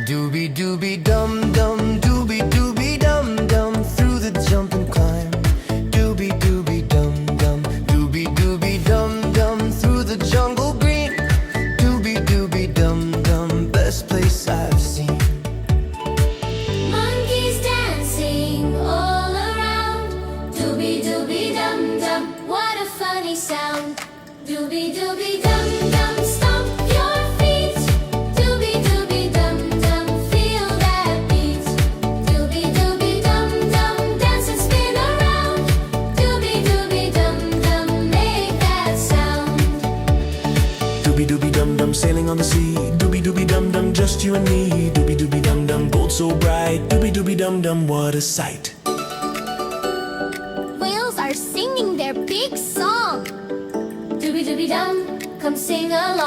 Doobie doobie dum dum, doobie doobie dum dum, through the jump and climb. Doobie doobie dum dum, doobie doobie dum dum, through the jungle green. Doobie doobie dum dum, best place I've seen. Monkeys dancing all around. Doobie doobie dum dum, what a funny sound. Doobie doobie dum dum, stomp your feet. Doobie doobie dum dum, feel that beat. Doobie doobie dum dum, dance and spin around. Doobie doobie dum dum, make that sound. Doobie doobie dum dum, sailing on the sea. Doobie doobie dum dum, just you and me. Doobie doobie dum dum, gold so bright. Doobie doobie dum dum, what a sight. Whales are singing their big song. Doobie doobie dum, come sing along.